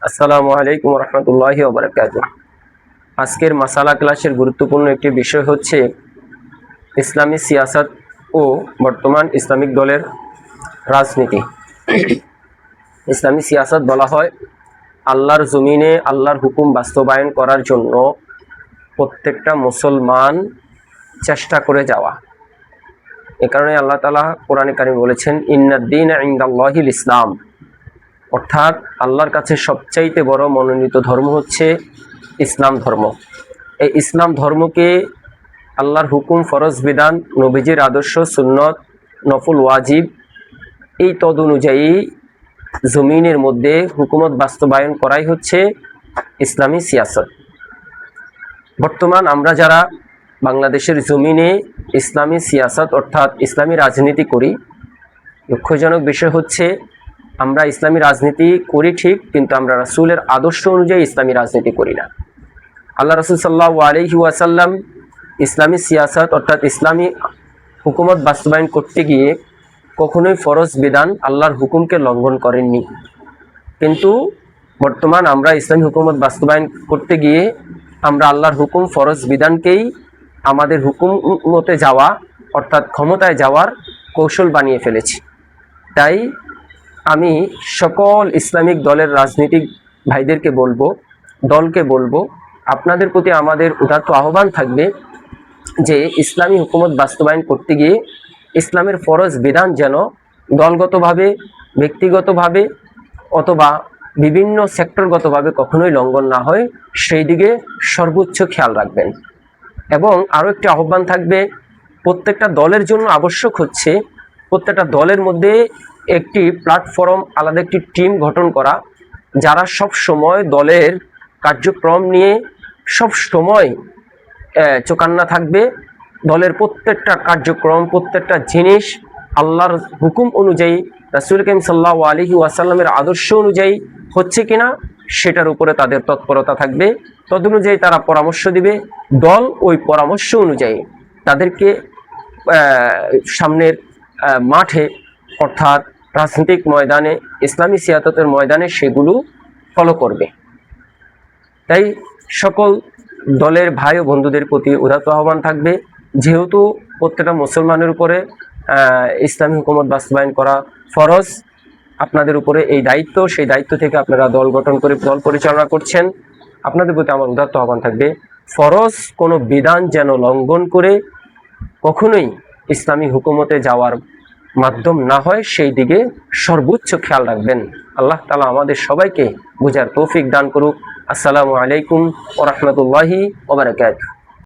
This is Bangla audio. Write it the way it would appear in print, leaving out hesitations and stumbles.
আসসালামু আলাইকুম রহমতুল্লাহি ওয়া বারাকাতুহু। আজকের মাসালা ক্লাসের গুরুত্বপূর্ণ একটি বিষয় হচ্ছে ইসলামী সিয়াসত ও বর্তমান ইসলামিক দলের রাজনীতি। ইসলামী সিয়াসত বলা হয় আল্লাহর জমিনে আল্লাহর হুকুম বাস্তবায়ন করার জন্য প্রত্যেকটা মুসলমান চেষ্টা করে যাওয়া। এ কারণে আল্লাহ তাআলা কোরআনে কারিমে বলেছেন ইন্নাদ-দীনা ইনদাল্লাহিল ইসলাম, অর্থাৎ আল্লাহর কাছে সবচাইতে বড় মনোনীত ধর্ম হচ্ছে ইসলাম ধর্ম। এই ইসলাম ধর্মকে আল্লাহর হুকুম, ফরজ, বিধান, নবীজির আদর্শ, সুন্নত, নফল, ওয়াজিব এই তদ অনুযায়ী জমিনের মধ্যে হুকুমত বাস্তবায়ন করাই হচ্ছে ইসলামী সিয়াসত। বর্তমান আমরা যারা বাংলাদেশের জমিনে ইসলামী সিয়াসত অর্থাৎ ইসলামী রাজনীতি করি, দুঃখজনক বিষয় হচ্ছে আমরা ইসলামী রাজনীতি করি ঠিক, কিন্তু আমরা রাসূলের আদর্শ অনুযায়ী ইসলামী রাজনীতি করি না। আল্লাহ রাসূল সাল্লাল্লাহু আলাইহি ওয়াসাল্লাম ইসলামী সিয়াসত অর্থাৎ ইসলামী হুকুমত বাস্তবায়ন করতে গিয়ে কখনোই ফরজ বিধান আল্লাহর হুকুমকে লঙ্ঘন করেননি। কিন্তু বর্তমান আমরা ইসলামী হুকুমত বাস্তবায়ন করতে গিয়ে আমরা আল্লাহর হুকুম, ফরজ বিধানকেই আমাদের হুকুমতে যাওয়া অর্থাৎ ক্ষমতায় যাওয়ার কৌশল বানিয়ে ফেলেছি। তাই আমি সকল ইসলামিক দলের রাজনীতিক ভাইদেরকে বলবো, দলকে বলবো, আপনাদের প্রতি আমাদের উদাত্ত আহ্বান থাকবে যে ইসলামী হুকুমত বাস্তবায়ন করতে গিয়ে ইসলামের ফরজ বিধান যেন দলগতভাবে, ব্যক্তিগতভাবে অথবা বিভিন্ন সেক্টরগতভাবে কখনোই লঙ্ঘন না হয়, সেই দিকে সর্বোচ্চ খেয়াল রাখবেন। এবং আরও একটি আহ্বান থাকবে, প্রত্যেকটা দলের জন্য আবশ্যক হচ্ছে প্রত্যেকটা দলের মধ্যে একটি প্ল্যাটফর্ম, আলাদা একটি টিম গঠন করা, যারা সব সময় দলের কার্যক্রম নিয়ে সব সময় চোকান্না থাকবে। দলের প্রত্যেকটা কার্যক্রম, প্রত্যেকটা জিনিস আল্লাহর হুকুম অনুযায়ী, রাসূল কারীম সাল্লাল্লাহু আলাইহি ওয়াসাল্লামের আদর্শ অনুযায়ী হচ্ছে কিনা সেটার উপরে তাদের তৎপরতা থাকবে। তদ অনুযায়ী তারা পরামর্শ দিবে। দল ওই পরামর্শ অনুযায়ী তাদেরকে সামনের মাঠে অর্থাৎ রাজনৈতিক ময়দানে, ইসলামী সিয়াসতের ময়দানে সেগুলো ফলো করবে। তাই সকল দলের ভাই ও বন্ধুদের প্রতি উদাত্ত আহ্বান থাকবে, যেহেতু প্রত্যেকটা মুসলমানের উপরে ইসলামী হুকুমত বাস্তবায়ন করা ফরজ, আপনাদের উপরে এই দায়িত্ব, সেই দায়িত্ব থেকে আপনারা দল গঠন করে দল পরিচালনা করছেন। আপনাদের প্রতি আমার উদাত্ত আহ্বান থাকবে, ফরজ কোনো বিধান যেন লঙ্ঘন করে কখনোই ইসলামী হুকুমতে যাওয়ার মাধ্যম না হয়, সেই দিকে সর্বোচ্চ খেয়াল রাখবেন। আল্লাহ তাআলা আমাদের সবাইকে বুঝার তৌফিক দান করুক। আসসালামু আলাইকুম ওয়া রাহমাতুল্লাহি ওয়া বারাকাতুহু।